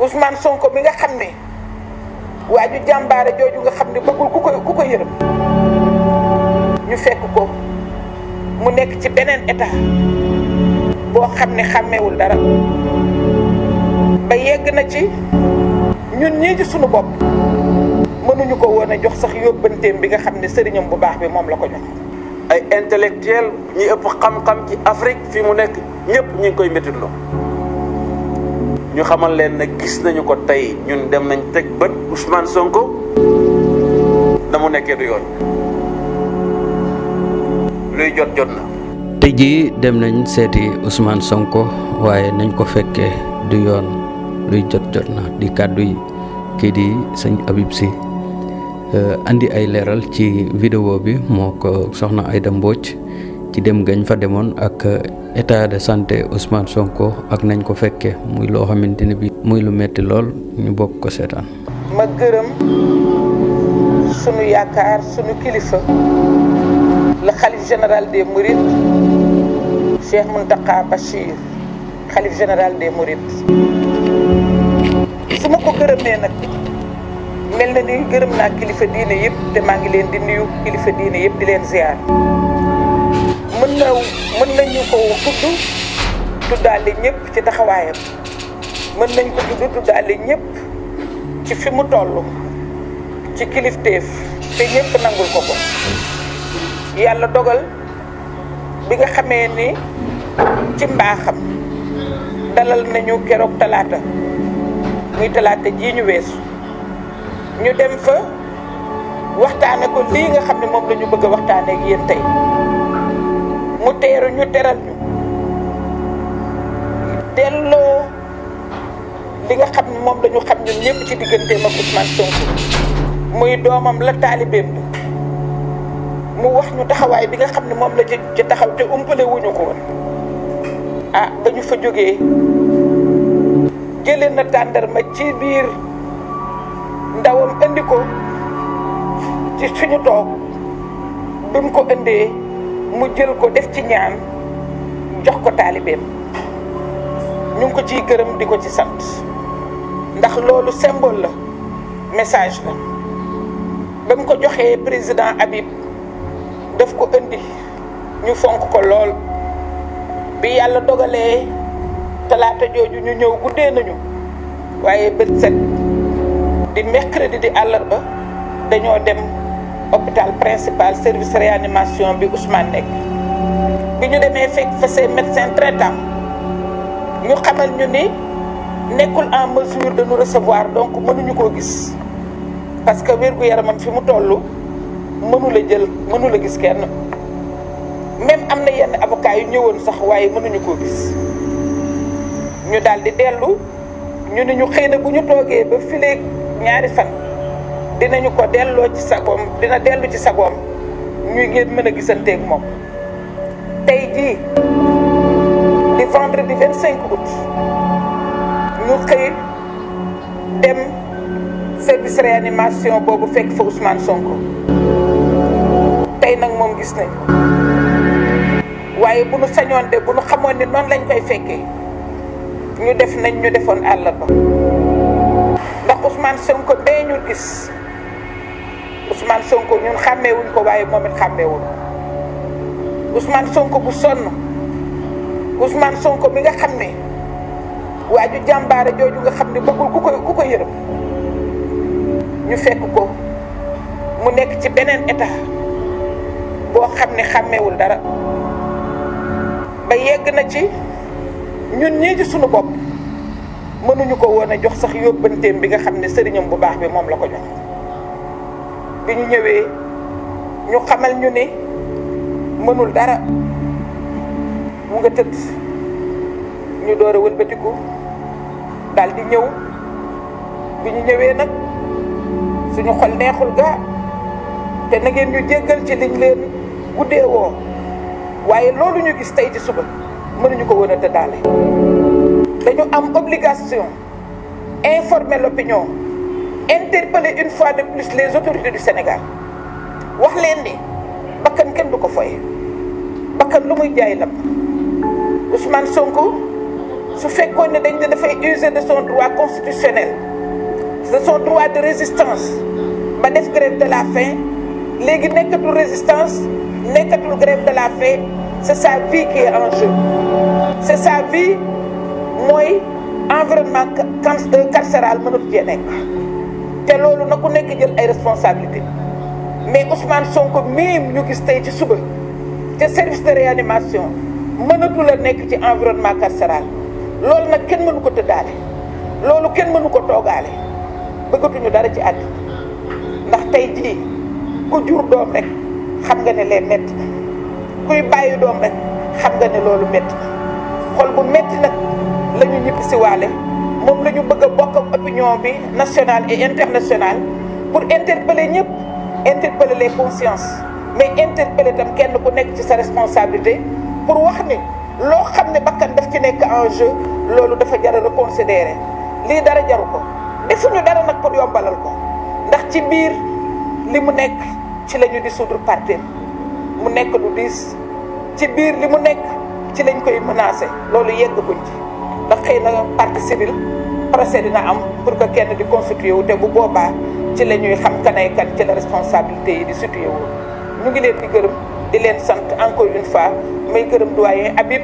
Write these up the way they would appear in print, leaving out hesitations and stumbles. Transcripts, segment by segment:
Ousmane Sonko mi nga xam ne waa ju jàmbaare jooju nga xam ne bëggul ku ko yërëm ñu fekk ko mu nekk ci beneen état boo xam ne xàmmeewul dara ba yegg na ci ñun ñii ci sunu bopp mënuñu ko woon a jox sax yóbbanteem bi nga xam ne sëriñam bu baax bi moom la ko jox. ay intellectuel ñi ëpp xam-xam ci Afrique fi mu nekk ñëpp ñi ngi koy métitlu ñu xamal leen ne gis nañu ko tey ñun dem nañ teg bët Ousmane Sonko na mu nekkee du yoon luy jot na. tey jii dem nañ seeti Ousmane Sonko waaye nañ ko fekkee du yoon luy jot na di kàddu yi kii di sëñ Habib Sy andi ay leeral ci vidéo bi moo ko soxna Aïda Mbodj ci dem gañ fa demoon ak état de santé Ousmane Sonko ak nañ ko fekkee muy loo xamante ne bi muy lu metti lool ñu bokk ko seetaan. ma gërëm sunu yaakaar sunu kilifa le xalif général des Mourides Cheikh Mountakha Bachir xalif général des Mourides su ma ko gërëmee nag mel na ni gërëm naa kilifa diine yëpp te maa ngi leen di nuyu kilifa diine yëpp di leen ziar mën nañu ko tuddaale ñëpp ci taxawaayam mën nañ ko tuddaale ñëpp ci fi mu toll ci kilifteef te ñëpp nangul ko yàlla dogal bi nga xamee ni ci mbaaxam dalal nañu keroog talaata muy talaata jii ñu weesu ñu dem fa waxtaane ko lii nga xam ne moom la ñu bëgg a waxtaane ak yéen tey mu teeru ñu teral ñu delloo li nga xam ne moom la ñu xam ñun ñëpp ci digganteem ak Ousmane Sonko muy doomam la taalibeem bi mu wax ñu taxawaay bi nga xam ne moom la ci taxaw te umpale wuñu ko woon ba ñu fa jógee jëlee na tàndarma ci biir ndawam indi ko ci suñu toog bi mu ko indee mu jël ko def ci ñaan jox ko taalibeem ñu ngi ko ciy gërëm di ko ci sant ndax loolu symbole la message la ba mu ko joxee président Habib daf ko indi ñu fonk ko lool bi yàlla dogalee talaata jooju ñu ñëw guddee nañu waaye bët set di mercredi di àllarba dañoo dem hôpital principal service réanimation bi Ousmane nekk bi ñu demee fekk fa ses médecins traitants ñu xamal ñu ni nekkul en mesure de nous recevoir donc mënuñu koo gis parce que wér-gu-yaramam fi mu toll mënu la gis kenn même am na yenn avocat yu ñëwoon sax waaye mënuñu koo gis ñu daal di dellu ñu ne ñu xëy na bu ñu toogee ba fileeg ñaari fan dinañu ko delloo ci sagoom dina dellu ci sagoom ñuy ngeen mën a gisanteeg moom tey jii di vendredi 25 août ñu xëy dem service réanimation boobu fekk fa Ousmane Sonko tey nag moom gis nañ waaye bu nu sañoon de bu nu xamoon ne noonu lañ koy fekkee ñu def nañ ñu defoon àllarba ndax Ousmane Sonko bee ñu gis Ousmane Sonko ñun xàmmeewuñ ko waaye moom it xàmmeewuñ Ousmane Sonko bu sonn Ousmane Sonko mi nga xam ne waa ju jàmbaare jooju nga xam ne bëggul ku ko yërëm ñu fekk ko mu nekk ci beneen état boo xam ne xàmmeewul dara ba yegg na ci ñun ñii ci sunu bopp mënuñu ko woon a jox sax yóbbanteem bi nga xam ne sëriñam bu baax bi moom la ko jox bi ñu ñëwee ñu xamal ñu ni mënul dara mu nga tëdd ñu door a wëlbatiku daal di ñëw bi ñu ñëwee nag suñu xol neexul gaa te na ngeen ñu jéggal ci liñ leen guddee woo waaye loolu ñu gis tey ci suba mënuñu ko woon a tëddaale dañu am obligation informer l'opinion interpeller une fois de plus les autorités du Sénégal wax leen ni bakkan kenn du ko foye bakkan lu muy jaay lam Ousmane Sonko su fekkoon ne dañ ne dafay user de son droit constitutionnel de son droit de résistance ba def grève de la faim léegi nekkatul résistance nekkatul grève de la faim c'est sa vie qui est en jeu c'est sa vie mooy environnement carcéral mënut cee nekk te loolu na ku nekk jël ay responsabilités mais Ousmane Sonko miim ñu gis tey ci suba te service de réanimation mënatu la nekk ci environnement carcéral loolu nag kenn mënu ko tëddaale loolu kenn mënu ko toogaale bëggatuñu dara ci àddina ndax tey jii ku jur doom rek xam nga ne lee metti na kuy bàyyi doom rek xam nga ne loolu metti na xol bu metti nag la ñu ñibbi si waale moom la ñu bëgg a bokk ak opinion bi nationale et internationale pour interpeller ñëpp interpeller les consciences mais interpeller tam kenn ku nekk ci sa responsabilité pour wax ni loo xam ne bakkan daf ci nekk en jeu loolu dafa jar a reconsidérer lii dara jaru ko defuñu dara nag pour yombalal ko ndax ci biir li mu nekk ci la ñu dissoudre parti mu nekk lu diis ci biir li mu nekk ci lañ koy menacé loolu yeggaguñ ci ndax xëy na partie civile procès dina am pour que kenn di constitué wu te bu boobaa ci la ñuy xam kanay kan ci la responsabilité yi di situé wu ñu ngi leen di gërëm di leen sant encore une fois may gërëm doyen Habib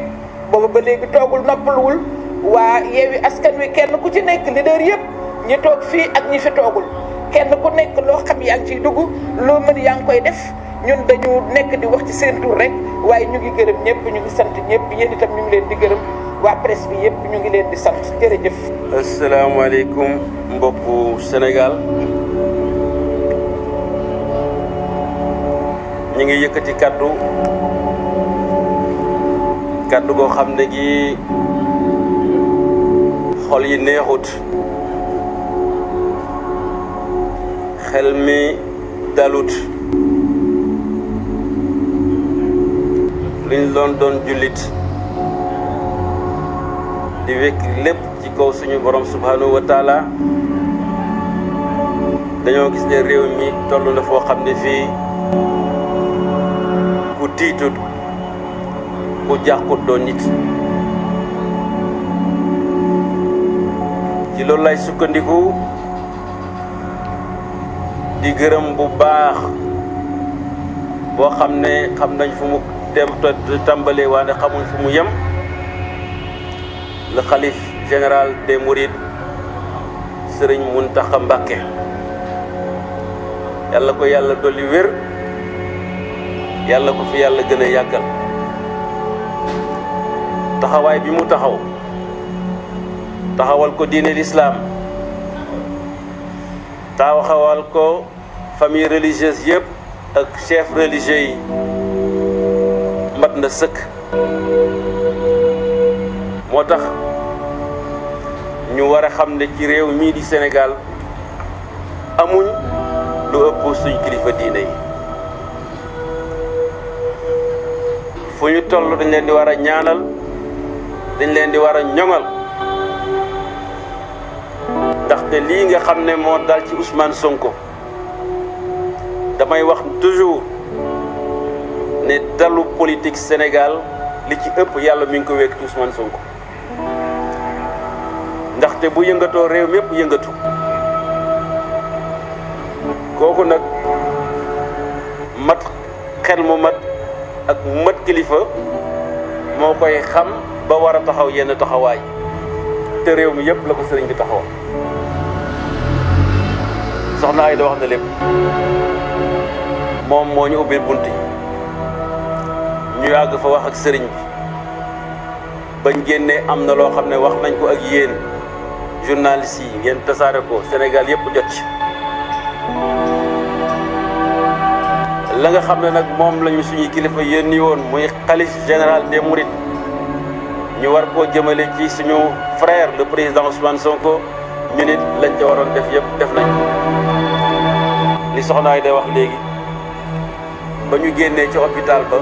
boobu ba léegi toogul noppaluwul waa Yewwi Askan Wi kenn ku ci nekk leader yëpp ñi toog fii ak ñi fi toogul kenn ku nekk loo xam yaa ngi ciy dugg loo mën yaa ngi koy def ñun dañu nekk di wax ci seen tur rek waaye ñu ngi gërëm ñëpp ñu ngi sant ñëpp yéen itam ñu ngi leen di gërëm waa presse bi yëpp ñu ngi leen di sant jërëjëf. asalaamaaleykum mbokku Sénégal ñu ngi yëkkati kaddu goo xam ne gi xol yi neexut xel mi dalut liñ doon jullit di wekk lépp ci kaw suñu borom subhanahu wa taala dañoo gis ne réew mi toll na foo xam ne fii ku tiitut ku jàqut doon nit ci loolu lay sukkandiku di gërëm bu baax boo xam ne xam nañ fu mu dem tàmbalee waane xamuñ fu mu yem le khalife général des Mourides Serigne Mountakha Mbacké yàlla ko yàlla dolli wér yàlla ko fi yàlla gën a yàggal taxawaay bi mu taxawal ko diine l'islam taxawal ko famille religieuse yëpp ak chef religieux yi mat na sëkk moo tax ñu war a xam ne ci réew mii di Sénégal amuñ lu ëpp suñ kilifa diine yi fu ñu toll dañ leen di war a ñaanal dañ leen di war a ñoŋal ndaxte lii nga xam ne moo dal ci Ousmane Sonko damay wax toujours ne dalu politique Sénégal li ci ëpp yàlla mi ngi ko wekk ci Ousmane Sonko ndaxte bu yëngatoo réew mépp yëngatu kooku nag mat xel mu mat ak mat kilifa moo koy xam ba war a taxaw yenn taxawaay te réew mi yëpp la ko sëriñ bi taxaw soxna Ayda wax na lépp moom moo ñu ubbil bunt yi ñu yàgg fa wax ak sëriñ bi bañ génnee am na loo xam ne wax nañ ko ak yéen journalistes yi ngeen tasaare ko Sénégal yëpp jot ci la nga xam ne nag moom lañu suñuy kilifa yénni woon muy xalif général des Mourides ñu war koo jëmale ci suñu frère le président Ousmane Sonko ñu nit lañ ca waroon def yëpp def nañ li soxna ay day wax léegi ba ñu génnee ci hôpital ba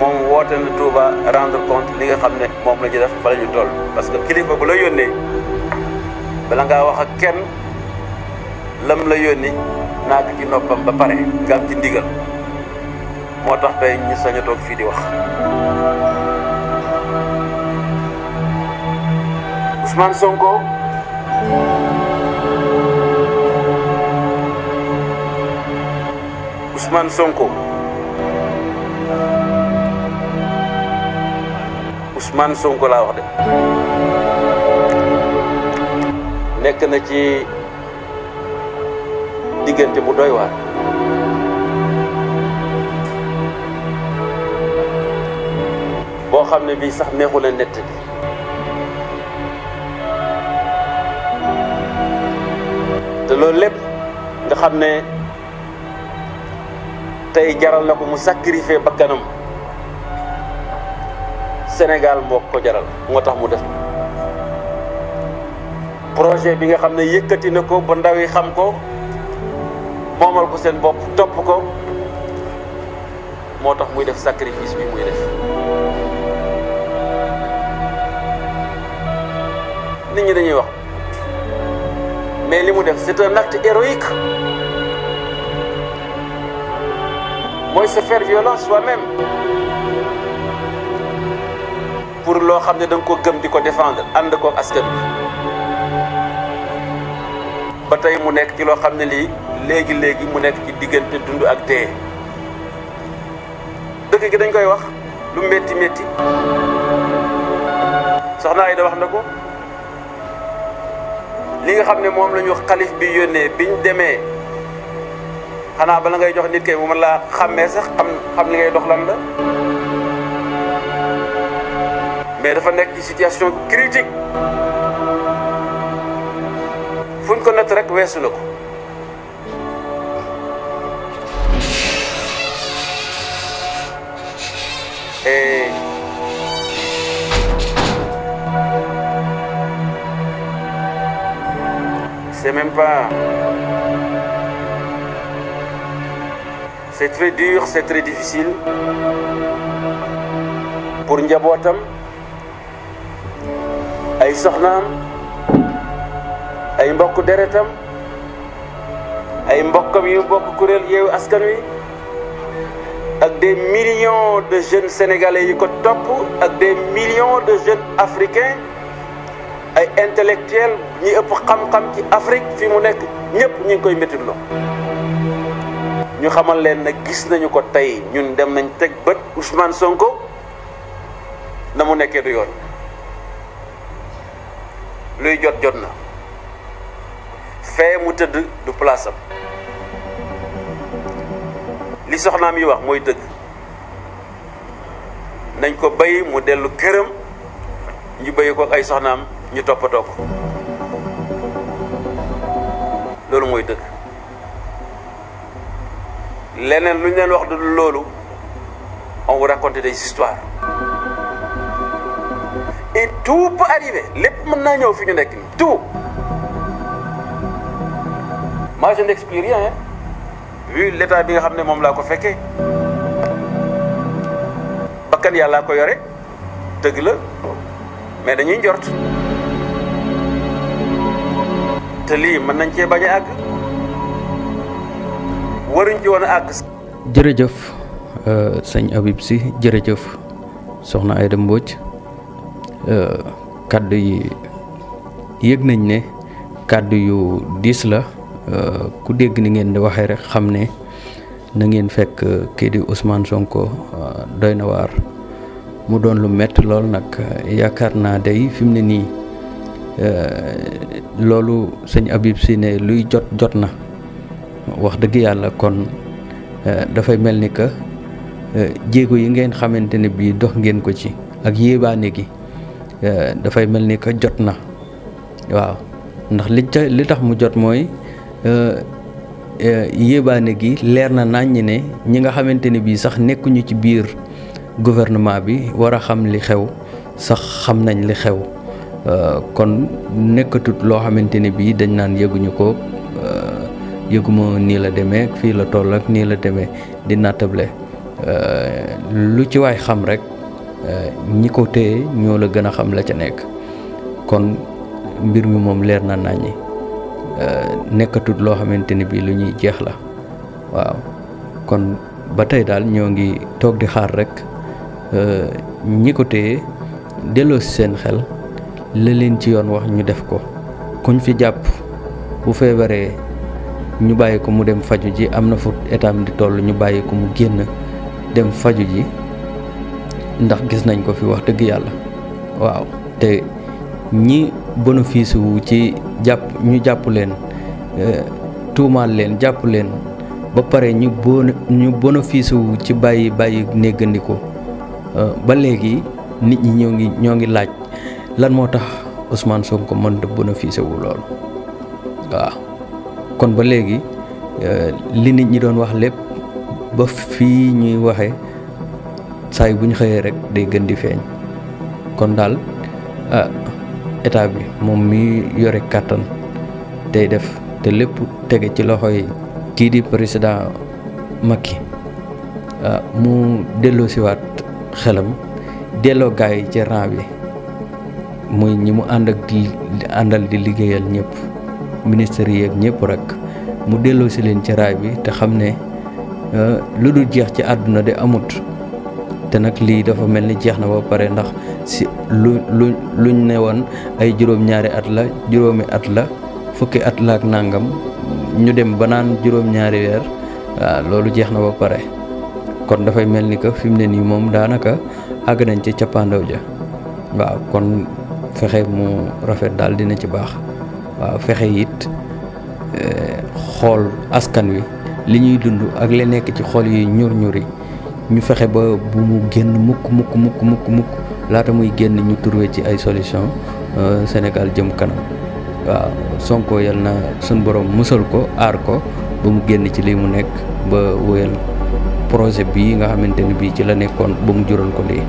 moom woote na Touba rendre compte li nga xam ne moom la ñu def fa la ñu toll parce que kilifa bu la yónnee bala ngaa wax ak kenn lam la yónni naa ko ci noppam ba pare nga am ci ndigal moo tax tey ñu sañ a toog fii di wax Ousmane Sonko Ousmane Sonko Ousmane Sonko laa wax de nekk na ci diggante bu doy waar boo xam ne bii sax neexu leen nett bi te loolu lépp nga xam ne tey jaral na ko mu sacrifier bakkanam Sénégal moo ko jaral moo tax mu def projet bi nga xam ne yëkkati na ko ba ndaw yi xam ko moomal ko seen bopp topp ko moo tax muy def sacrifice bi muy def nit ñi dañuy wax mais li mu def c'est un acte héroïque mooy se faire violence soi-même pour loo xam ne da nga ko gëm di ko défendre ànd ko askan bi ba tey mu nekk ci loo xam ne lii léegi mu nekk ci diggante dund ak dee dëgg gi dañ koy wax lu métti métti soxna Aïda wax na ko li nga xam ne moom la ñu xalif bi yónnee biñ demee xanaa bala ngay jox nit kay mu mën laa xàmmee sax xam li ngay dox lan la mais dafa nekk ci situation critique fuñ ko natt rek weesu na ko et c'est même pas c'est très dur c'est très difficile pour njabootam ay soxnaam ay mbokk deretam ay mbokkam yu bokk kuréel Yewwi Askan Wi ak des millions de jeunes sénégalais yi ko topp ak des millions de jeunes africains ay intellectuels ñi ëpp xam-xam ci Afrique fi mu nekk ñëpp ñu ngi koy méttitloo ñu xamal leen nag gis nañu ko tey ñun dem nañ teg bët Ousmane Sonko na mu nekkee du yoon luy jot na fee mu tëdd du place am li soxnaam yi wax mooy dëgg nañ ko bay mu dellu këram ñu bay ko ak ay soxnaam ñu toppatoo ko loolu mooy dëgg leneen lu ñu leen wax du loolu on vous raconte des histoires et tout peut arriver lépp mën naa ñëw fi ñu nekk nii tout moi je n'explique rien hein vu l'état bi nga xam ne moom laa ko fekkee bakkan yàllaa ko yore dëgg la mais dañuy njort te lii mën nañ cee bañ a àgg waruñ ci woon a àgg. jërëjëf sëñ Habib Sy jërëjëf soxna Aïda Mbodj kàddu yi yëg nañ ne kàddu yu diis la ku dégg ni ngeen di waxee rek xam ne na ngeen fekk kii di Ousmane Sonko doy na waar mu doon lu metti lool nag yaakaar naa day fi mu ne nii loolu sëñ Habib Sy ne luy jot na wax dëgg yàlla kon dafay mel ni que jéego yi ngeen xamante ne bii dox ngeen ko ci ak yéebaane gi dafay mel ni que jot na waaw ndax li tax mu jot mooy yéebaane gi leer na naññ ne ñi nga xamante ne bii sax nekkuñu ci biir gouvernement bi war a xam li xew sax xam nañ li xew kon nekkatut loo xamante ne bii dañ naan yëguñu ko yëguma nii la demee fii la toll ak nii la demee di nattable lu ci waay xam rek ñi ko téye ñoo la gën a xam la ca nekk kon mbir mi moom leer na naññi nekkatut loo xamante ni bii lu ñuy jeex la waaw kon ba tey daal ñoo ngi toog di xaar rek ñi ko téye delloo si seen xel la leen ci yoon wax ñu def ko. kuñ fi jàpp bu feebaree ñu bàyyi ko mu dem faju ji, am na fu état di toll ñu bàyyi ko mu génn dem faju ji, ndax gis nañ ko fi wax dëgg yàlla. waaw te ñi bénéfice wu ci ñu jàpp leen, tuumaal leen, jàpp leen ba pare ñu bénéfice wu ci bàyyi néggandiku ba léegi nit ñi ñoo ngi laaj lan moo tax Ousmane Sonko mën da bénéfice wu loolu. waaw kon ba léegi li nit ñi doon wax lépp ba fii ñuy waxee saay bu ñu xëyee rek day gën di feeñ. kon daal état bi moom mi yore kàttan day def te lépp tege ci loxoy kii di président Macky mu delloo siwaat xelam, delloo gaay yi ci rang bi, muy ñi mu àndal di liggéeyal ñëpp, ministère yi ak ñëpp rek mu delloo si leen ci raay bi te xam ne lu dul jeex ci àdduna de amut. te nag lii dafa mel ni jeex na ba pare, ndax si luñ ne woon ay juróom-ñaari at la, juróomi at la, fukki at la ak nangam, ñu dem ba naan juróom-ñaari weer. waaw loolu jeex na ba pare. kon dafay mel ni que fi mu ne nii moom daanaka àgg nañ ci cappaandaw ja. waaw kon fexe mu rafet daal dina ci baax. waaw fexe it xool askan wi li ñuy dund ak li nekk ci xol yi ñur-ñuri, ñu fexe ba bu mu génn mukk laata muy génn ñu trouvé ci ay solution Sénégal jëm kanam. waaw Sonko yal na suñ borom musal ko, aar ko ba mu génn ci lii mu nekk, ba wóyal projet bii nga xamante ni bii ci la nekkoon ba mu jural ko lii.